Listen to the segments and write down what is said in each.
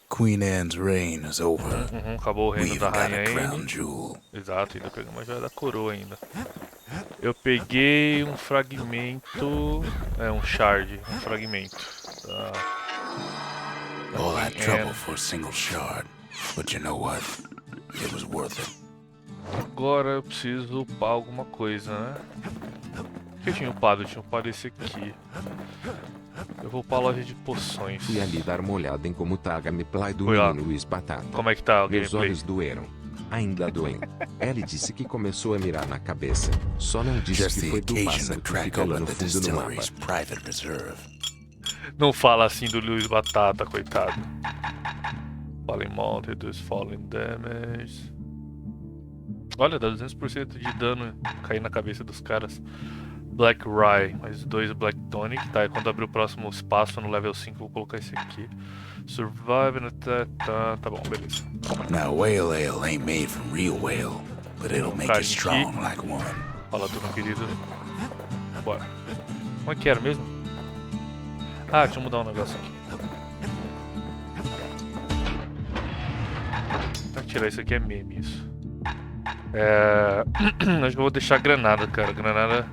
Queen Anne's reign is over. Acabou o We reino even da got Rainha a crown Anne. jewel. Exato, ainda peguei uma joia da coroa ainda. Eu peguei um fragmento. Um shard, um fragmento. All that Queen trouble Anne. for a single shard. But you know what? It was worth it. Agora eu preciso upar alguma coisa, né? O que eu tinha upado? Eu tinha upado esse aqui. Eu vou pra loja de poções. Fui ali dar uma olhada em como tá a gameplay do Foi lá. menino Luiz Batata. Como é que tá o Meus gameplay? olhos doeram. Ainda doem. Ele disse que começou a mirar na cabeça. Só não disse Just que the foi do occasion pássaro to que crack fica lá open no the fundo do mapa. distillery's private reserve. Não fala assim do Luiz Batata, coitado. Fallen Mount, reduz Fallen Damage. Olha, dá 200% de dano cair na cabeça dos caras. Black Rye, mais 2 Black Tonic. Tá, e quando abrir o próximo espaço no level 5, vou colocar esse aqui. Survive, tá bom, beleza. Now, whale ale ain't made from real whale, but it'll make you strong like one. Fala tu, meu querido. Bora. Como é que era mesmo? Ah, deixa eu mudar um negócio aqui. Pra tirar isso aqui é meme, isso. Acho que eu vou deixar granada, cara. Granada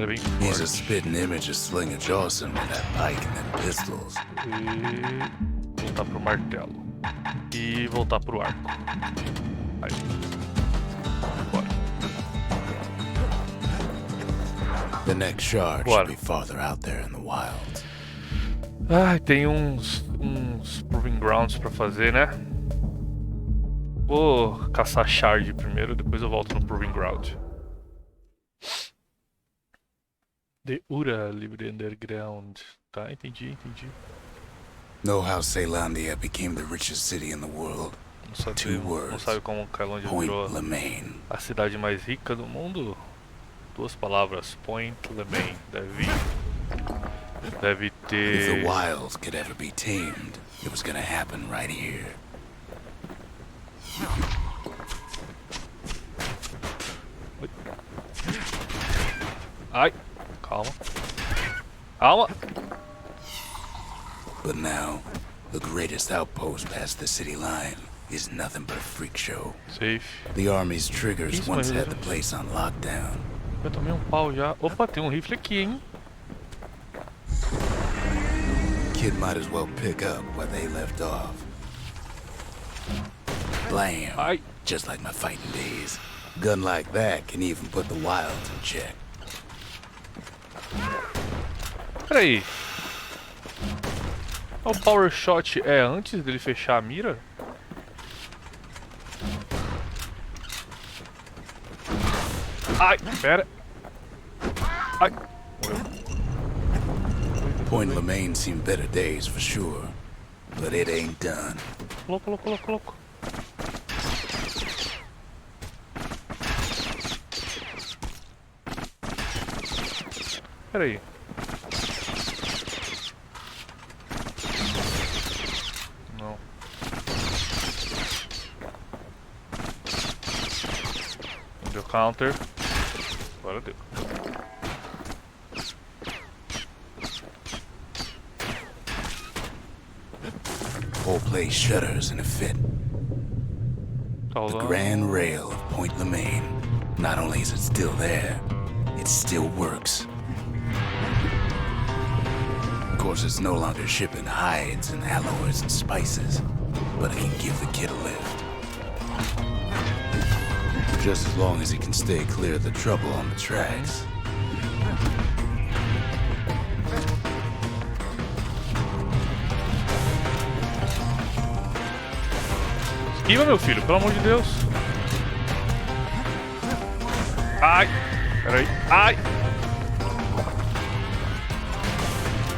é bem He's a forte. spitting image of Slinger Jawson with that pike and them pistols. E voltar pro martelo. E voltar pro arco. Aí. Bora. The next shard Bora. should be farther out there in the wild. Ai, tem uns Proving Grounds pra fazer, né? Vou caçar shard primeiro, depois eu volto no Proving Ground. The Ura Libre Underground. Tá, entendi. Know how Celandia became the richest city in the world? Não sabe como Cailândia Point virou Lemaine. a cidade mais rica do mundo? 2 palavras, Point Lemaine. Deve If ter... the wild could ever be tamed, it was gonna happen right here. Ai, calma. Calma! But now, the greatest outpost past the city line is nothing but a freak show. Safe. The army's triggers Isso, once mas had the place on lockdown. Eu tomei um pau já. Opa, tem um rifle aqui, hein? Kid might as well pick up where they left off. Blam! Ai. Just like my fighting days. Gun like that can even put the wilds in check. Peraí. O power shot é antes dele fechar a mira? Ai, pera. Ai. Point Lemaine seen better days for sure, but it ain't done. Louco. Peraí. Não. Deu counter. Agora deu. Whole place shudders in a fit. The grand rail of Point Lemaine. Not only is it still there, it still works. Of course, it's no longer shipping hides and alloys and spices, but it can give the kid a lift. Just as long as he can stay clear of the trouble on the tracks. Esquiva, meu filho, pelo amor de Deus. Ai, peraí. Ai.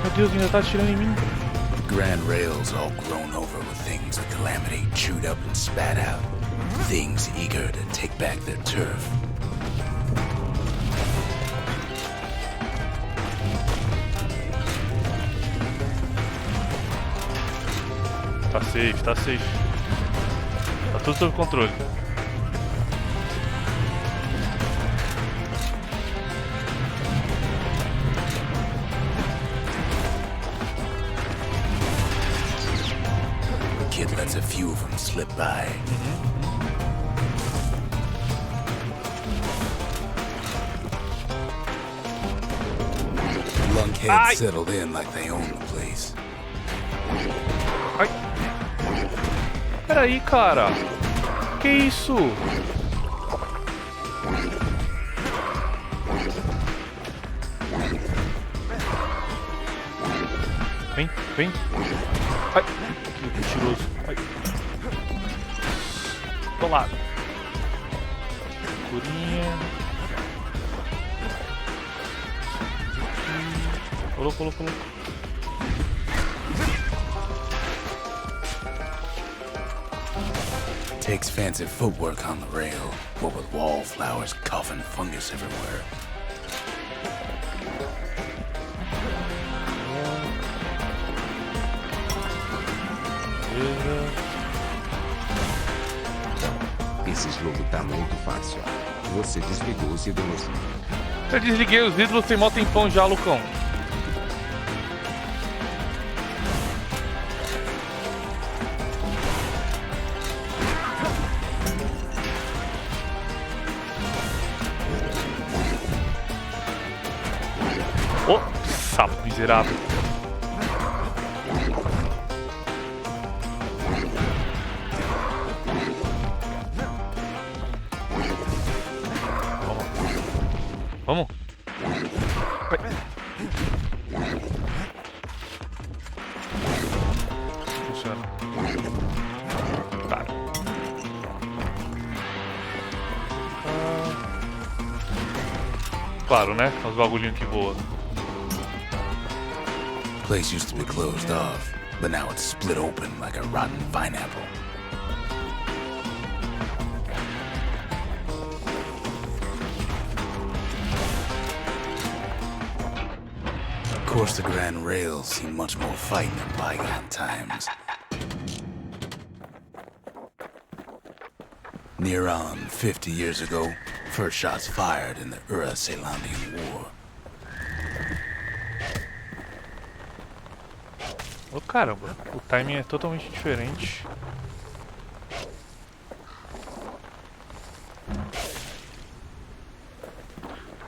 Meu Deus, ainda tá atirando em mim. The grand rail's all grown over with things the Calamity chewed up and spat out. Things eager to take back their turf. Tá safe. Tá tudo sob controle. few of them slip by. Lunkheads settled in like they own the place. Ai. Peraí, cara. Que isso? Vem, vem. Ai, que mentiroso. Ai. Tô lá. Curinha. Colou, colou, colou. Takes fancy footwork on the rail, what with wallflowers, coughing fungus everywhere. Esse jogo tá muito fácil. Você desligou os ídolos. Eu desliguei os ídolos tem mó tempão já, Lucão. Oh, sapo miserável. Vamos. Vai. Funciona. Tá. Claro, né? Os bagulhinhos que voam. Place used to be closed off, but now it's split open like a rotten pineapple. Of course, the Grand Rails seen much more fighting in bygone times. Near on 50 years ago, first shots fired in the Ura-Celandian War. Oh, caramba, o timing é totalmente diferente.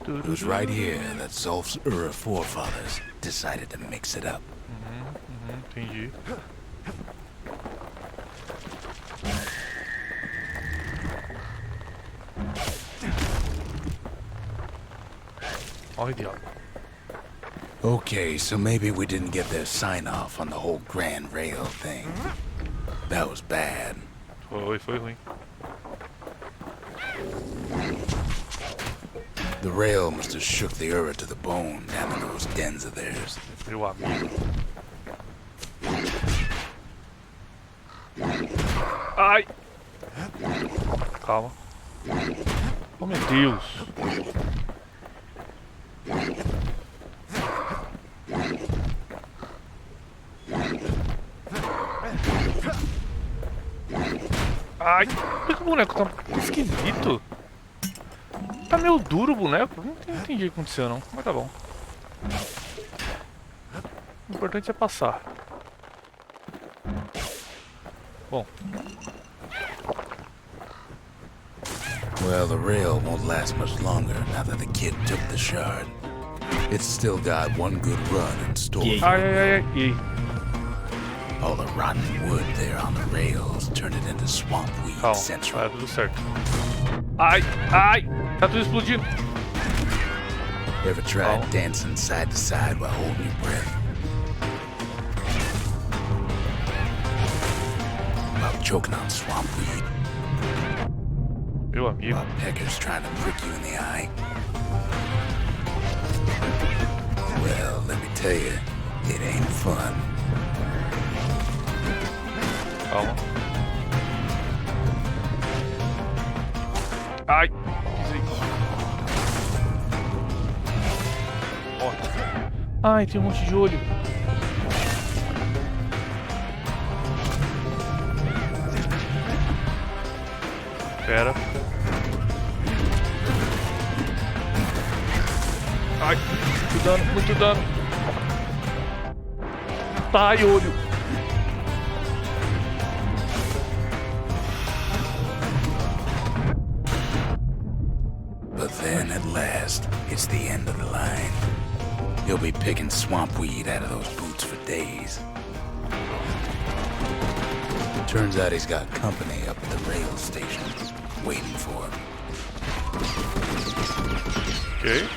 It was right here that Zolf's Ura forefathers decided to mix it up. Entendi. Olha, diabo. Okay, so maybe we didn't get their sign-off on the whole Grand Rail thing. That was bad. Foi ruim. The rail must have shook the Ura to the bone down in those dens of theirs. Meu amigo. Ai! Calma. Oh, meu Deus. Ai, por que o boneco tá esquisito? Tá meio duro o boneco. Não entendi o que aconteceu não, mas tá bom. O importante é passar. Bom. Well, the rail won't last much longer now that the kid took the shard. It's still got one good run in store. Ai, ai, ai, ai. All the rotten wood there on the rails turned it into swamp weed Calma, central. tá tudo certo. Ai, ai, tá tudo explodindo. Ever tried Oh. dancing side to side while holding your breath? While choking on swamp weed? Meu amigo. While peckers trying to prick you in the eye? Well, let me tell you, it ain't fun. Calma. Ai, que isso aí. Ó. Ai, tem um monte de olho. Pera. Ai, muito dano, muito dano. Ai, olho. it's the end of the line. He'll be picking swamp weed out of those boots for days. Turns out he's got company up at the rail station, waiting for him. Ok.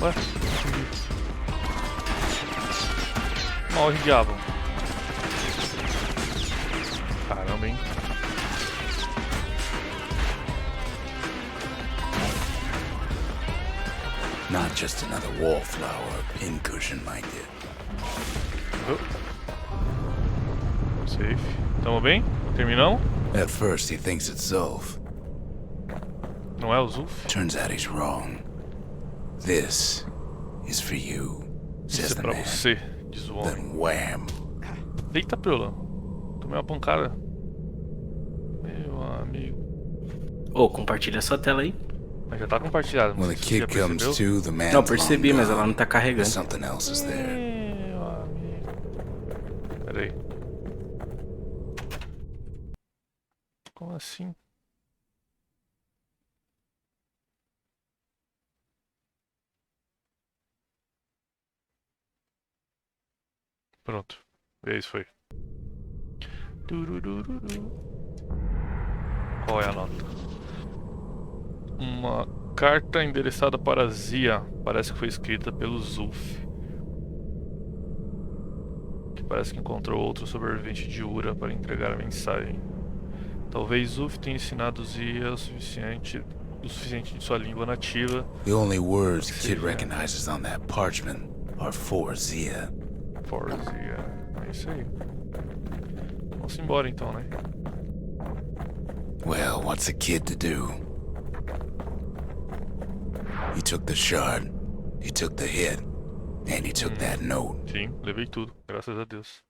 Ué? Morre, diabo. Caramba, hein? Not just another wallflower or pincushion, mind you. Safe. Tamo bem? Terminamos? At first he thinks it's Zulf. Não é o Zulf? Turns out he's wrong. This is for you, Isso says é the pra man. você, diz o homem. Then wham! Eita, pela. Tomei uma pancada. Meu amigo. Ô, compartilha sua tela aí. Mas já tá compartilhado. Não When sei the se você já kid comes percebeu. to, the man's Não, percebi, long mas ela gone. não tá carregando. Something else is there. Meu amigo. Pera aí. Como assim? Pronto. É isso foi. Tururururu. Qual é a nota? Uma carta endereçada para Zia. Parece que foi escrita pelo Zulf. Que parece que encontrou outro sobrevivente de Ura para entregar a mensagem. Talvez Zulf tenha ensinado Zia o suficiente de sua língua nativa. The only words the kid recognizes on that parchment are for Zia. For Zia. É isso aí. Vamos embora então, né? Well, what's a kid to do? He took the shard, he took the hit, and he took that note. Sim, levei tudo, graças a Deus.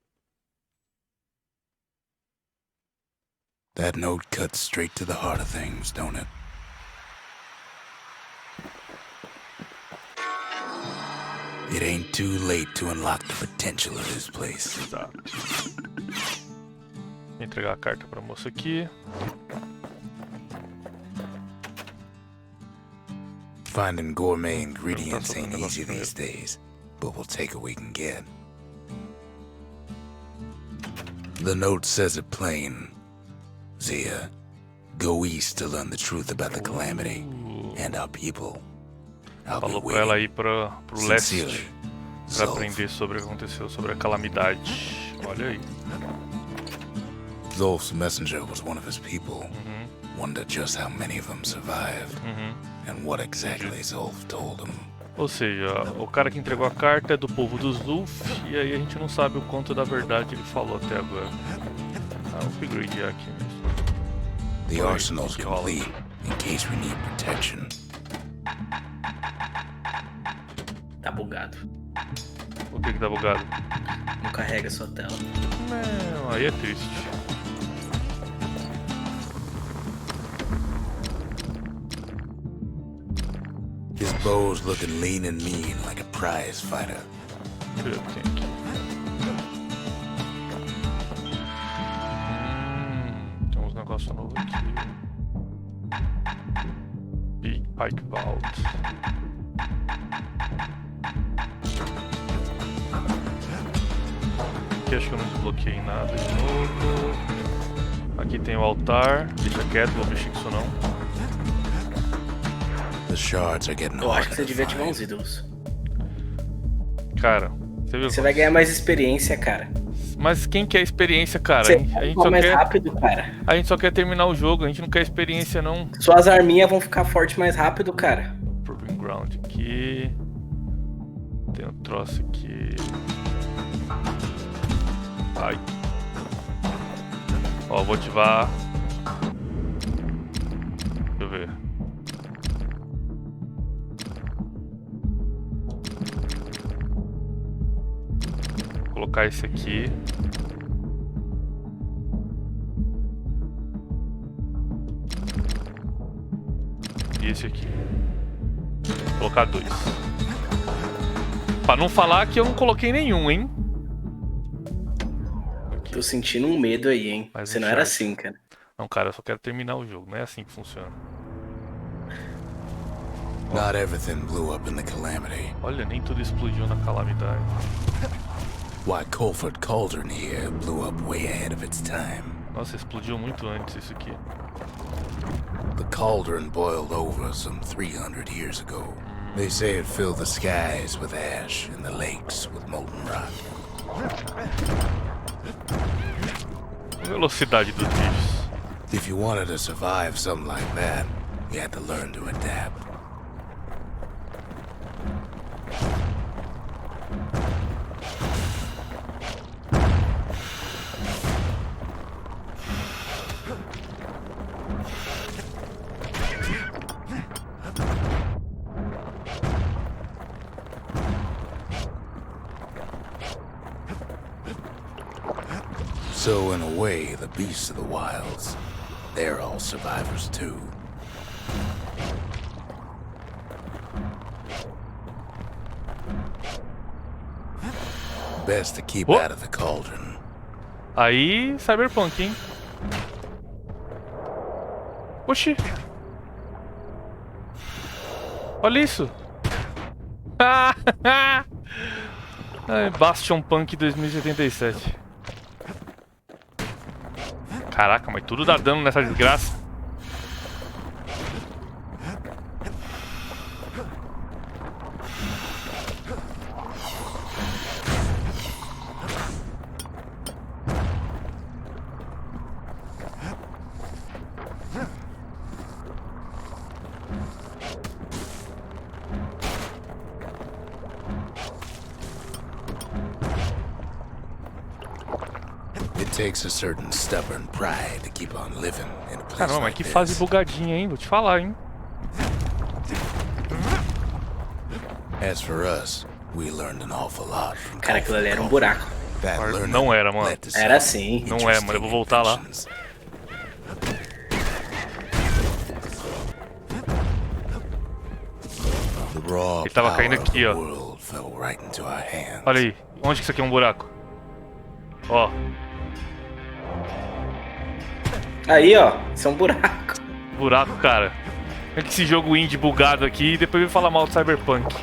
That note cuts straight to the heart of things, don't it? It ain't too late to unlock the potential of this place. Exato. Vou entregar a carta pra moça aqui. Finding gourmet ingredients ain't easy these days, but we'll take what we can get. The note says it plain. Zia, go east to learn the truth about the calamity and our people. I'll be Falou pra ela waiting. ir pro Sincerely, leste pra Zulf. aprender sobre o que aconteceu, sobre a calamidade. Olha aí. Zulf's messenger was one of his people. Wonder just how many of them survived, and what exactly Zulf told him. Ou seja, o cara que entregou a carta é do povo dos Zulf, e aí a gente não sabe o quanto da verdade ele falou até agora. Ah, vou upgradear aqui mesmo. The Right, arsenal's que rola. complete, in case we need protection. Tá bugado. O que tá bugado? Não carrega sua tela. Não, aí é triste. His bow's looking lean and mean like a prize fighter. Deixa eu ver o que tem aqui. Tem uns negócios novos aqui. Big Pike Vault. Aqui acho que eu não desbloqueei nada de novo. Aqui tem o altar. Deixa quieto, vou mexer com isso não. The shards are getting Eu acho que harder você to devia ativar uns find. ídolos. Cara, você viu? Você vai ganhar mais experiência, cara. Mas quem quer experiência, cara? Você A gente vai só mais quer... rápido, cara. A gente só quer terminar o jogo, a gente não quer experiência não. Suas arminhas vão ficar fortes mais rápido, cara. Proving Ground aqui. Tem um troço aqui. Ai. Ó, vou ativar. Deixa eu ver. Vou colocar esse aqui. E esse aqui. Vou colocar 2. Pra não falar que eu não coloquei nenhum, hein? Tô sentindo um medo aí, hein? Mais um Você não era shard. assim, cara. Não, cara, eu só quero terminar o jogo. Não é assim que funciona. Not everything blew up in the calamity. Olha, nem tudo explodiu na calamidade. Why, Colford Cauldron here blew up way ahead of its time. Nossa, explodiu muito antes isso aqui. The cauldron boiled over some 300 years ago. They say it filled the skies with ash and the lakes with molten rock. A velocidade dos bichos. If you wanted to survive something like that, you had to learn to adapt. So in a way, the beasts of the wilds, they're all survivors too. Best to keep out of the cauldron. Aí, Cyberpunk, hein? Oxi! Olha isso! Bastion Punk 2077. Caraca, mas tudo dá dano nessa desgraça. It takes a certain stubborn pride to keep on living in a place Caramba, mas like que this. fase bugadinha, hein? Vou te falar, hein? As for us, we learned an awful lot from Cara, aquilo ali era um buraco. that learning Não era, mano. led to some Era sim. Não é, mano. Eu vou voltar lá. inventions. The raw Ele tava caindo power of aqui, the ó. world fell right into our hands. Olha aí. Onde que isso aqui é um buraco? Ó. Aí, ó. Isso é um buraco. Buraco, cara. É que esse jogo indie bugado aqui e depois vem falar mal do Cyberpunk.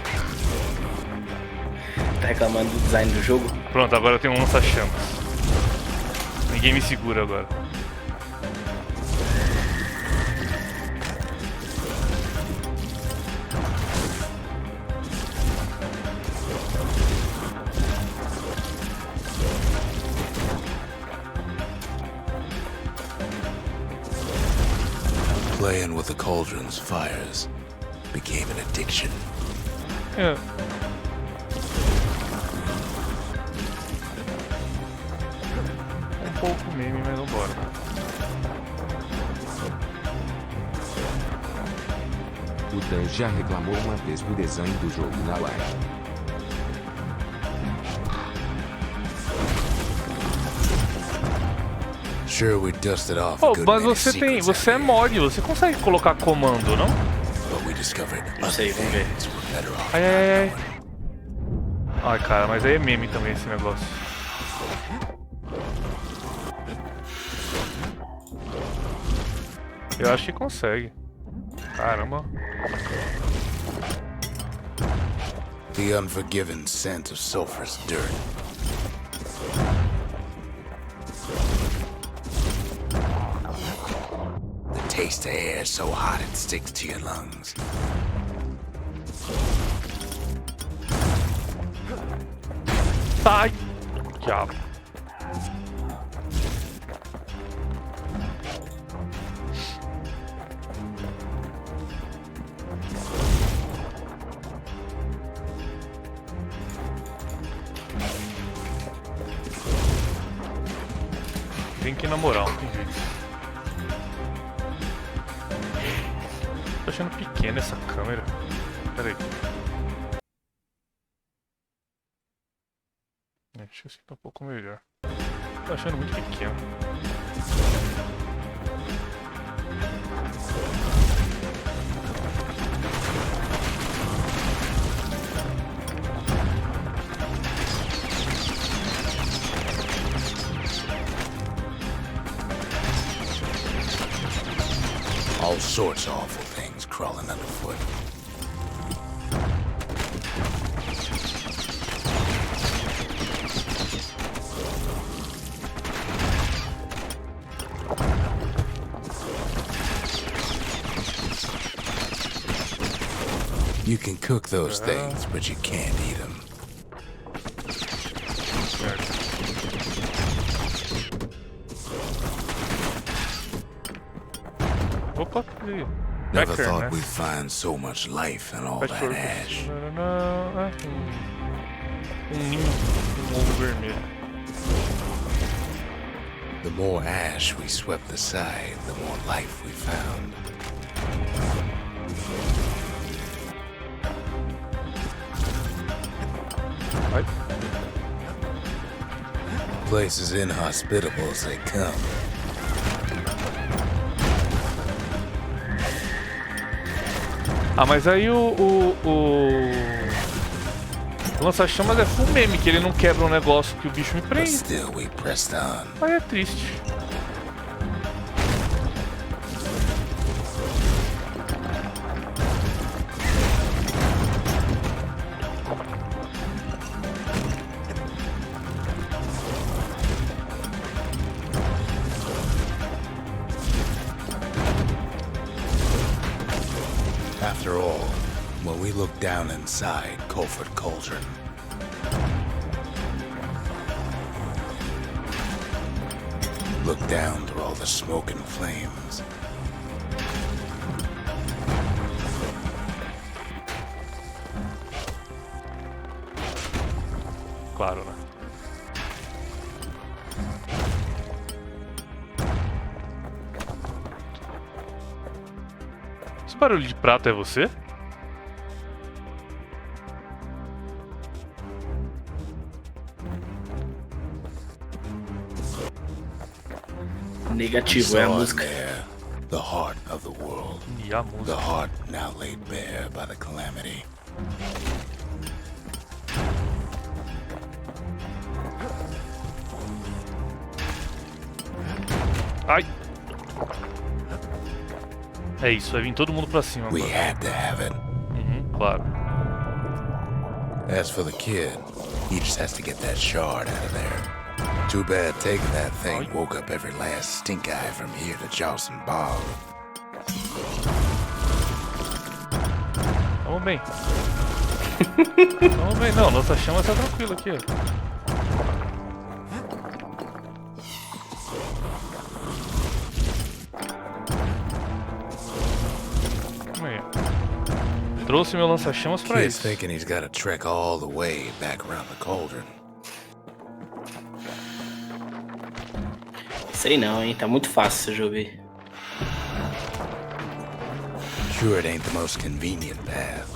Tá reclamando do design do jogo? Pronto, agora eu tenho um lança-chamas. Ninguém me segura agora. Playing with the cauldron's fires became an addiction. É. Um pouco meme, mas vambora. O Dan já reclamou uma vez do design do jogo na live. Sure, we dusted off Pô, a good mas many você tem. secrets Você é out here, mod, você consegue colocar comando, não? but we discovered Não sei, vamos ver. others were better off. Ai, ai, ai. Ai, cara, mas aí é meme também esse negócio. Eu acho que consegue. Caramba. The unforgiving scent of sulfurous dirt. The taste of air so hot it sticks to your lungs. Sai! Diabo. Tem que ir na moral, não tem jeito. Tô achando pequena essa câmera. Pera aí. Acho que esse aqui tá um pouco melhor. Tô achando muito pequeno. All sorts of awful things crawling underfoot. You can cook those things, but you can't eat them. Certo. Opa, e aí? Never Tacar, thought né? we'd find so much life in all that Patchwork. ash. Ninho, ovo vermelho. The more ash we swept aside, the more life we found. Vai. Place as inhospitable as they come. Ah, mas aí o lança-chamas é full meme, que ele não quebra um negócio que o bicho me But prende. still we pressed on. Aí é triste. After all, when we look down inside Colford Cauldron, look down through all the smoke and flames. Claro, né? Esse barulho de prato é você? Negativo, é a Saw in música. there the heart of the world. E a The música. heart now laid bare by the calamity. Ai! É isso, vai vir todo mundo pra cima We agora. had to have it. Uhum, claro. As for the kid, he just has to get that shard out of there. Too bad taking that thing woke up every last stink eye from here to Johnson Bog. Vamos bem. Vamos bem. Não, nossa chama tá tranquilo aqui, ó. Calma aí. Trouxe meu lança-chamas pra Kid's isso. thinking he's got to trek all the way back around the cauldron. Sei não, hein? Tá muito fácil esse jogo aí. Sure, it ain't the most convenient path.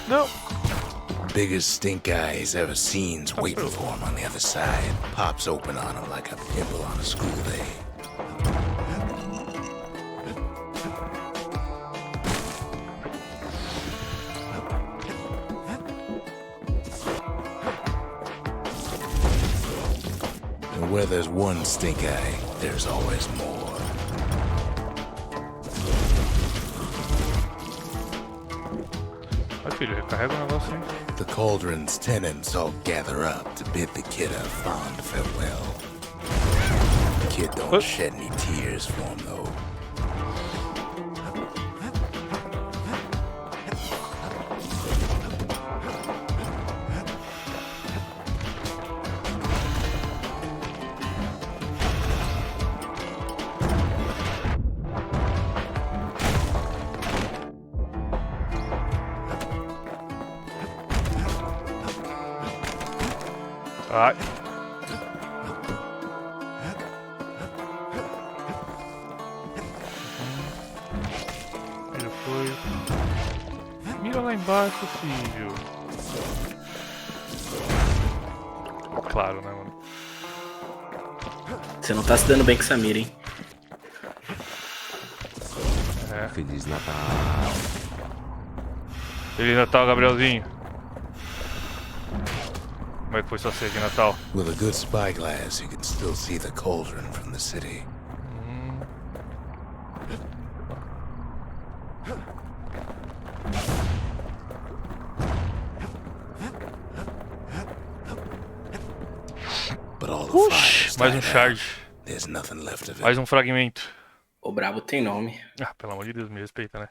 Não! Biggest stink eye he's ever seen's waiting for him on the other side. Pops open on him like a pimple on a school day. And where there's one stink eye, there's always more. Vai, filho, recarrega o negócio aí. The cauldron's tenants all gather up to bid the kid a fond farewell. The kid don't What? shed any tears for him, though. Ai. Ele foi. Mira lá embaixo, filho. Claro, né, mano? Você não tá se dando bem com essa mira, hein? Feliz Natal. Feliz Natal, Gabrielzinho. Como é que foi sua ceia de Natal? With a good spyglass, you can still see the cauldron from the city. But all the fires Mais um died out. charge. There's nothing left of it. Mais um fragmento. O brabo tem nome. Ah, pelo amor de Deus, me respeita, né?